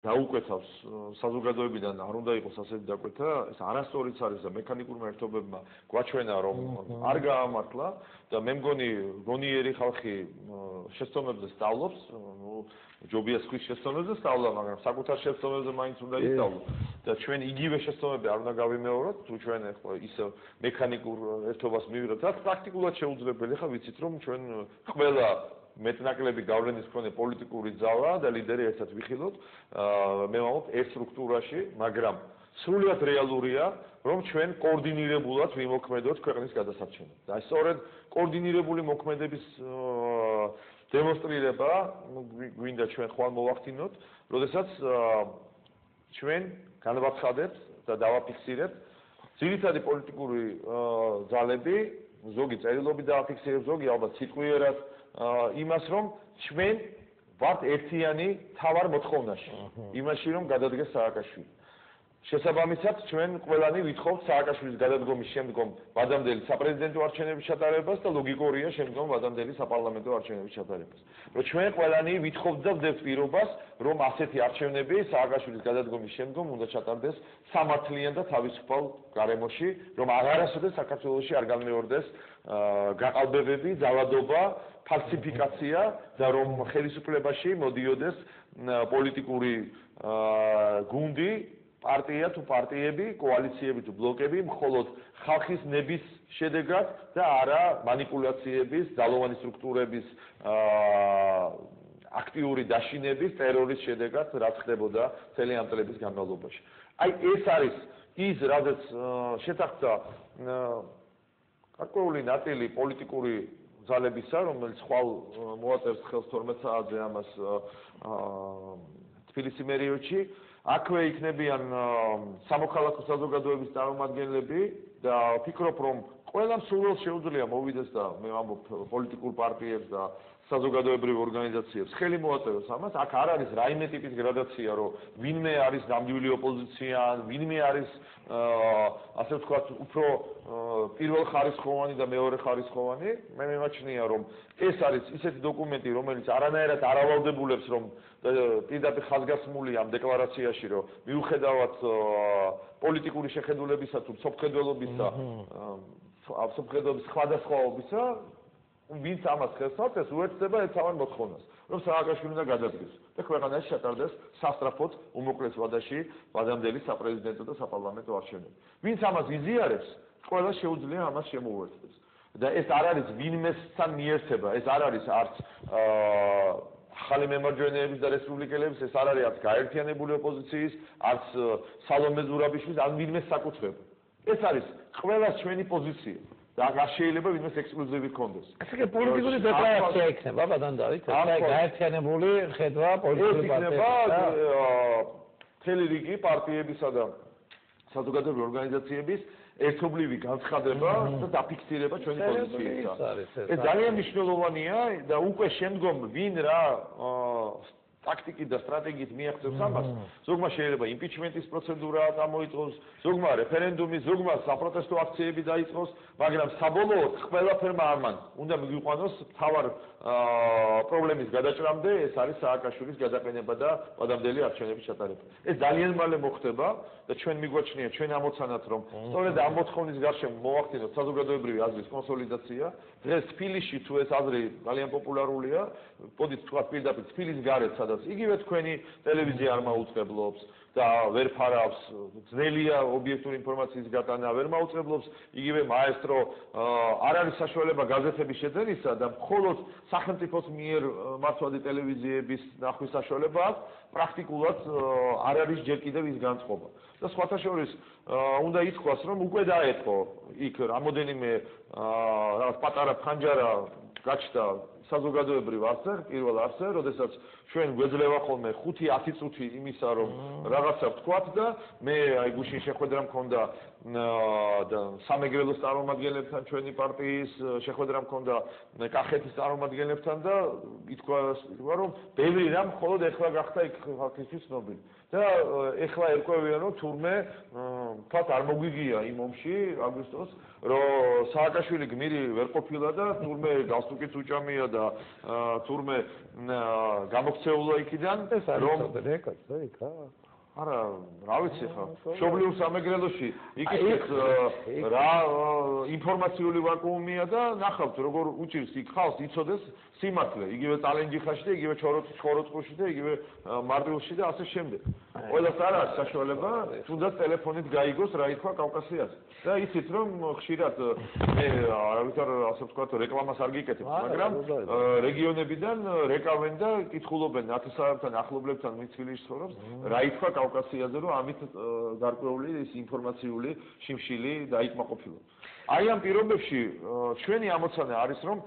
დაუკვეთავს საზოგადოებიდან არ უნდა იყოს ასეთი დაკვეთა, ეს არასწორიც არის და მექანიკურმა ერთობებმა გვაჩვენა რომ არ გაამართლა და მე მგონი გონიერი ხალხი შეცდომებზე სწავლობს, ჯობია სხვის შეცდომებზე სწავლა, მაგრამ საკუთარ შეცდომებზე მაინც უნდა ისწავლო და ჩვენ იგივე შეცდომები არ უნდა გავიმეოროთ, თუ ჩვენ ახლა ის მექანიკურ ერთობას მივიღებთ, რაც პრაქტიკულად შეუძლებელი, ხა ვიცით რომ ჩვენ ყველა მეტნაკლები გავლენის მქონე პოლიტიკური ძალა და ლიდერი ერთად ვიხილოთ, მე ვამბობ ერთ სტრუქტურაში, მაგრამ სრულიად რეალურია, რომ ჩვენ კოორდინირებულად ვიმოქმედოთ ქვეყნის გადასარჩენად. და სწორედ კოორდინირებული მოქმედების დემონსტრირება გვინდა ჩვენ ხვალ მოვახდინოთ, როდესაც ჩვენ განვაცხადებთ და დავაფიქსირებთ ძირითადი პოლიტიკური ძალები, ზოგი წერილობით დავაფიქსირებთ, ზოგი ალბათ სიტყვიერად იმას რომ ჩვენ ვართ ერთიანი თავარ მოთხოვნაში, იმაში რომ გადადგეს სააკაშვილი. შესაბამისად ჩვენ ყველანი ვითხოვთ სააკაშვილის გადადგომის შემდგომ ვადამდელი საპრეზიდენტო არჩევნების ჩატარებას და ლოგიკურია შემდგომ ვადამდელი საპარლამენტო არჩევნების ჩატარებას. რომ ჩვენ ყველანი ვითხოვთ და ვდებთ პირობას, რომ ასეთი არჩევნები სააკაშვილის გადადგომის შემდგომ უნდა ჩატარდეს სამართლიან და თავისუფალ გარემოში, რომ აღარასოდეს საქართველოში არ განმეორდეს გაყალბებები, ძალადობა, ფალსიფიკაცია და რომ ხელისუფლებაში მოდიოდეს პოლიტიკური გუნდი, პარტია თუ პარტიები, კოალიციები თუ ბლოკები, მხოლოდ ხალხის ნების შედეგად და არა მანიპულაციების, ძალოვანი სტრუქტურების აქტიური დაშინების, ტერორის შედეგად, რაც ხდებოდა წელი ამ წლების განმავლობაში. აი ეს არის ის, რადგან შეთანხმდა გარკვეული ნაწილი პოლიტიკური ძალებისა, რომელიც ხვალ მოაწერს ხელს 12 საათზე ამას თბილისი მერიოდში, აქვე იქნებიან სამოქალაქო საზოგადოების წარმომადგენლები და ვფიქრობ, რომ ყველამ სულელს შეუძლია მოვიდეს და მე ვამბობ პოლიტიკურ პარტიებს და საზოგადოებრივ ორგანიზაციებს ხელი მოაწეროს ამას. აქ არ არის რაიმე ტიპის გრადაცია, რომ ვინმე არის ნამდვილი ოპოზიცია, ვინმე არის ასე ვთქვათ, უფრო პირველ ხარისხოვანი და მეორე ხარისხოვანი. მე მემაჩნია, რომ ეს არის ისეთი დოკუმენტი, რომელიც არანაირად არ ავალდებულებს, რომ პირდაპირ ხაზგასმული ამ დეკლარაციაში, რომ მიუხედავად პოლიტიკური შეხედულებისა თუ სოფხედველობისა, სოფხედველობის სხვადასხვაობისა, ვინც ამას ხელს აწევს, უერთდება ერთ თავარ მოთხოვნას, რომ სააკაშვილი უნდა გადადგეს და ქვეყანაში ჩატარდეს სასწრაფოდ უმოკლეს ვადაში ვადამდელი საპრეზიდენტო და საპარლამენტო არჩევნები. ვინც ამას იზიარებს, ყველა შეუძლია ამას შემოუერთდეს. და ეს არ არის ვინმესთან მიერთება, ეს არ არის არც ახალი მემარჯვენეების და რესპუბლიკელების, ეს არ არის არც გაერთიანებული ოპოზიციის, არც სალომე ზურაბიშვილის, ან ვინმეს საკუთრება. ეს არის ყველას ჩვენი პოზიცია. და არ შეიძლება ვინმეს ექსკლუზივი ჰქონდეს. ესე პოლიტიკური დეკლარაცია იქნება, ბატონ დავით, გაერთიანებული ხედვა პოლიტიკური პარტიებისა. მთელი რიგი პარტიებისა და საზოგადოებრივი ორგანიზაციების ერთობლივი განცხადება და დაფიქსირება ჩვენი პოზიციისა. ეს ძალიან მნიშვნელოვანია და უკვე შემდგომ ვინ რა ტაქტიკით და სტრატეგიით მიაღწევს ამას, ზოგმა შეიძლება იმპიჩმენტის პროცედურა გამოიწვოს, ზოგმა რეფერენდუმი, ზოგმა საპროტესტო აქციები დაიწყოს, მაგრამ საბოლოოდ ყველაფერმა ამან უნდა მიგვიყვანოს თავარ პრობლემის გადაჭრამდე, ეს არის სააკაშვილის გადაყენება და ვადამდელი არჩევნების ჩატარება. ეს ძალიან მალე მოხდება და ჩვენ მიგვაჩნია ჩვენ ამოცანად, რომ სწორედ ამ მოთხოვნის გარშემო მოვახდინოთ საზოგადოებრივი აზრის კონსოლიდაცია. დღეს თბილისში თუ ეს აზრი ძალიან პოპულარულია, მოდით თქვა პირდაპირ თბილისის გარეთ, სადაც იგივე თქვენი ტელევიზია არ მაუწყებლობს და ვერ ფარავს, ძნელია ობიექტური ინფორმაციის გატანა, ვერ მაუწყებლობს, იგივე მაესტრო არ არის საშუალება გაზეთების შეძენისა და მხოლოდ სახელმწიფოს მიერ მართვადი ტელევიზიების ნახვის საშუალება აქვს, პრაქტიკულად არ არის ჯერ კიდევ ის განწყობა. და სხვათა შორის უნდა ითქვას, რომ უკვე დაეწყო იქ რამოდენიმე რაღაც პატარა ფანჯარა გაჩნდა საზოგადოებრივ არსზე, პირველ არსზე, როდესაც ჩვენ გვეძლევა ხოლმე 5-10 წუთი იმისა, რომ რაღაცა ვთქვათ და მე აი გუშინ შეხვედრა მქონდა სამეგრელოს წარმომადგენლებთან, ჩვენი პარტიის შეხვედრა მქონდა კახეთის წარმომადგენლებთან და ითქვა, რომ ბევრი რამ მხოლოდ ეხლა გახდა იქ ხალხისთვის ცნობილი. და ეხლა ერკვევიან, რომ თურმე თქვათ არ მოგვიგია იმ ომში აგვისტოს, რომ სააკაშვილი გმირი ვერ ყოფილა და თურმე გალსტუკიც უჭამია და და თურმე გამოქცეულა იქიდან რომ არა, რა ვიცი ხა. მშობლიურ სამეგრელოში იქით რა ინფორმაციული ვაკუუმია და ნახავთ როგორ უჭირს იქ ხალხს იცოდეს სიმართლე, იგივე წალენჯიხაში და იგივე ჩხოროწყუში და იგივე მარტვილში და ასე შემდეგ. ყველას არ აქვს საშუალება, თუნდაც ტელეფონით გაიგოს რა ითქვა კავკასიაზე. და იცით რომ ხშირად მე არავითარ ასე ვთქვათ რეკლამას არ გიკეთებ, მაგრამ რეგიონებიდან რეკავენ და კითხულობენ ნათესავებთან, ახლობლებთან ვინც თბილისში ცხოვრობს, რა ითქვა კავკასიაზე, რომ ამით გარკვეული ის ინფორმაციული შიმშილი დაიკმაყოფილონ. აი ამ პირობებში ჩვენი ამოცანა არის რომ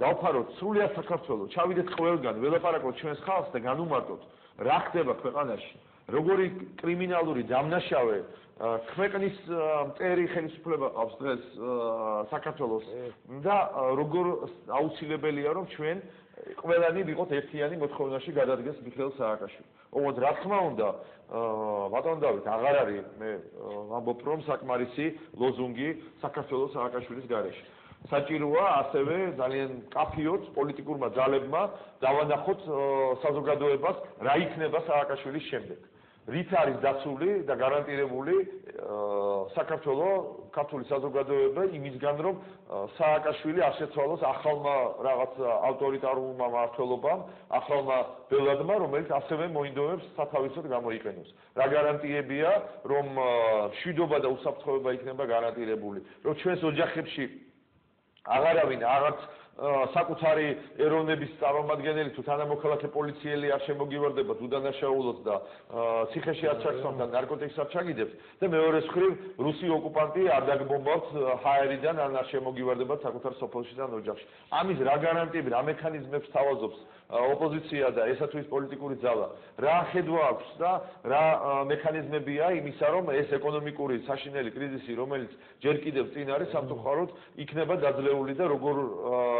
დავფაროთ სრულიად საქართველოს, ჩავიდეთ ყველგან, ველაპარაკოთ ჩვენს ხალხს და განუმარტოთ რა ხდება ქვეყანაში, როგორი კრიმინალური დამნაშავე ქვეყნის მტერი ხელისუფლება ყავს დღეს საქართველოს და როგორ აუცილებელია რომ ჩვენ ყველანი ვიყოთ ერთიანი მოთხოვნაში გადადგეს მიხეილ სააკაშვილი. ოღონდ რა თქმა უნდა ბატონ დავით აღარ არის მე ვამბობ რომ საკმარისი ლოზუნგი საქართველოს სააკაშვილის გარეშე. საჭიროა ასევე ძალიან კაფიოთ პოლიტიკურმა ძალებმა დავანახოთ საზოგადოებას რა იქნება სააკაშვილის შემდეგ. რით არის დაცული და გარანტირებული საქართველოს ქართული საზოგადოება იმისგან რომ სააკაშვილი აღშეცვალოს ახალმა რაღაც ავტორიტარულმა მმართველობამ, ახალმა ბელადმა, რომელიც ასევე მოინდომებს სათავისოდ გამოიყენოს. რა გარანტიებია რომ მშვიდობა და უსაფრთხოება იქნება გარანტირებული, რომ ჩვენს ოჯახებში აღარავინ აღარც საკუთარი ეროვნების წარმომადგენელი თუ თანამოქალაქე პოლიციელი არ შემოგივარდება უდანაშაულოდ და ციხეში არ ჩაგსვამს და ნარკოტიკს არ ჩაგიდებს და მეორე მხრივ რუსი ოკუპანტი არ დაგბომბავთ ჰაერიდან არ შემოგივარდება საკუთარ სოფელში და ოჯახში. ამის რა გარანტიები, რა მექანიზმებს თავაზობს ოპოზიცია და ესათვის პოლიტიკური ძალა, რა ხედვა აქვს და რა მექანიზმებია იმისა, რომ ეს ეკონომიკური საშინელი კრიზისი, რომელიც ჯერ კიდევ წინ არის, სამწუხაროდ იქნება დაძლეული და როგორ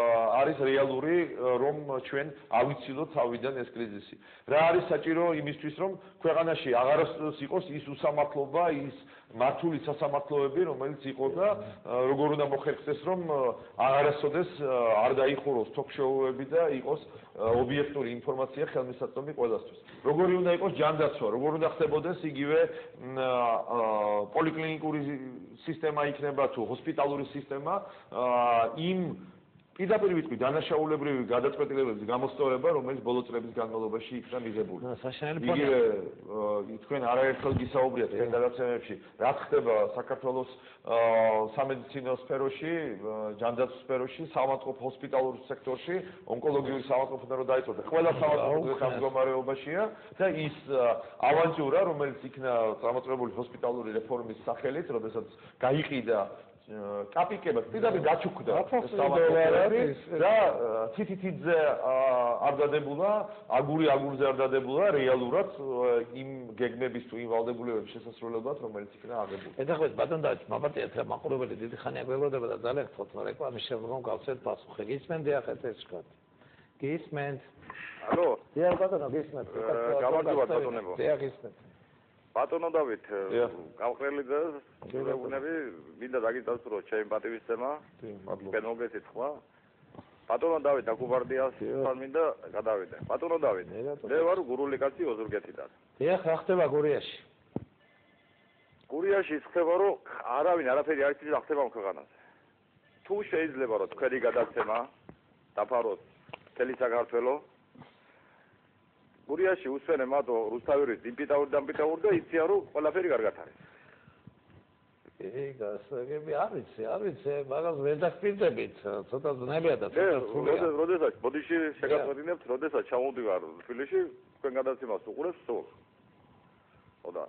არის რეალური რომ ჩვენ ავიცილოთ თავიდან ეს კრიზისი. რა არის საჭირო იმისთვის რომ ქვეყანაში აღარასდროს იყოს ის უსამართლობა, ის მართული სასამართლოები, რომელიც იყო და როგორ უნდა მოხერხდეს რომ აღარასოდეს არ დაიხუროს ток-შოუები და იყოს ობიექტური ინფორმაცია ხელმისაწვდომი ყველასთვის. როგორი უნდა იყოს ჯანდაცვა, როგორ უნდა ხდებოდეს იგივე პოლიკლინიკური სისტემა იქნება თუ ჰოსპიტალური სისტემა იმ პირდაპირ ვიტყვი დანაშაულებრივი გადაწყვეტილებების გამოსწორება, რომელიც ბოლო წლების განმავლობაში იქნა მიღებული. იგივე თქვენ არაერთხელ გისაუბრიათ თქვენ გადაცემებში, რა ხდება საქართველოს სამედიცინო სფეროში, ჯანდაცვის სფეროში, საავადმყოფო ჰოსპიტალურ სექტორში, ონკოლოგიური საავადმყოფოდან რომ დაიწყოთ. ყველა საავადმყოფო ამ მდგომარეობაშია და ის ავანტიურა, რომელიც იქნა წამოწმებული ჰოსპიტალური რეფორმის სახელით, როდესაც გაიყიდა კაპიკება პირდაპირ გაჩუქდა საავადმყოფოები და თითითიძე არ დადებულა, აგურზე არ დადებულა რეალურად იმ გეგმების თუ იმ ვალდებულებების შესასრულებლად, რომელიც იქნა აღებული. ეთახმეთ ბატონ დავით, მაპატიეთ რა მაყურებელი დიდი ხანია გველოდება და ძალიან გთხოვთ რეკლამის შემდგომ გავცეთ პასუხი. გისმენთ ახეთ ეს თქვა. გისმენთ. ალო. დიახ ბატონო, გისმენთ. გამარჯობა ბატონებო. დიახ გისმენთ. ბატონო დავით, გავყრელი და გეუბნები, მინდა დაგიწევთ რომ ჩემი პატივისცემა, თქვენ მოგეცით ხმა. ბატონო დავით, აკუბარდიას თან მინდა გადავიდე. ბატონო დავით, მე ვარ გურული კაცი ოზურგეთიდან. დიახ, რა ხდება გურიაში? გურიაში ხდება რომ არავინ არაფერი არ იცის რა ხდება ქვეყანაზე. თუ შეიძლება რომ თქვენი გადაცემა დაფაროს მთელი საქართველო გურიაში უსვენენ მათო რუსთავის დიმპიტაურ და იციან რომ ყველაფერი კარგად არის. გასაგები არ ვიცი, მაგას ვერ დაგპირდებით, ცოტა ძნელია და ცოტა სულია. როდესაც ბოდიში შეგაწყვეტინებთ, როდესაც ჩამოვდივარ თბილისში, თქვენ გადაცემას უყურებს სულ. ხოდა.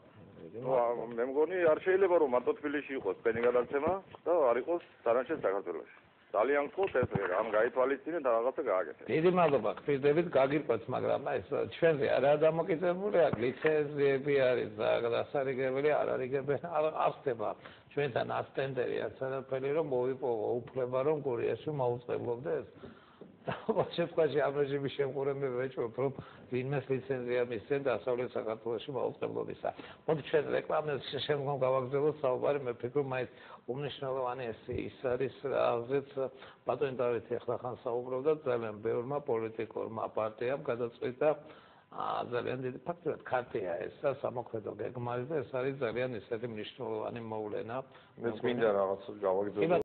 მე მგონი არ შეიძლება რომ მარტო თბილისში იყოს თქვენი გადაცემა და არ იყოს სანაშენ საქართველოში. ძალიან გქონთ ეს ამ გაითვალისწინეთ და რაღაცა გააკეთეთ. დიდი მადლობა, გპირდებით, გაგირკვეთ, მაგრამ ეს ჩვენზე არაა დამოკიდებული, აქ ლიცენზიები არის და დასარიგებელი არ არიგებენ, არ ხდება. ჩვენთან ასტენდერია, სადაფერი რომ მოვიპოვო უფლება რომ გურიაში მოუწყებლობდეს. და შემთხვევაში ამ რეჟიმის შემყურებები ვეჭვობ, რომ ვინმეს ლიცენზია მისცენ დასავლეთ საქართველოში მაუწყებლობისა. მოდი ჩვენ რეკლამის შემდგომ გავაგრძელოთ საუბარი, მე ვფიქრობ, მაინც უმნიშვნელოვანი ის არის, რაზეც ბატონი დავითი ახლა ხან საუბრობდა, ძალიან ბევრმა პოლიტიკურმა პარტიამ გადაწყვიტა ძალიან დიდი ფაქტობრივად ქარტია ეს და სამოქმედო გეგმარი და ეს არის ძალიან ისეთი მნიშვნელოვანი მოვლენა. მეც მინდა რაღაც გავაგრძელო.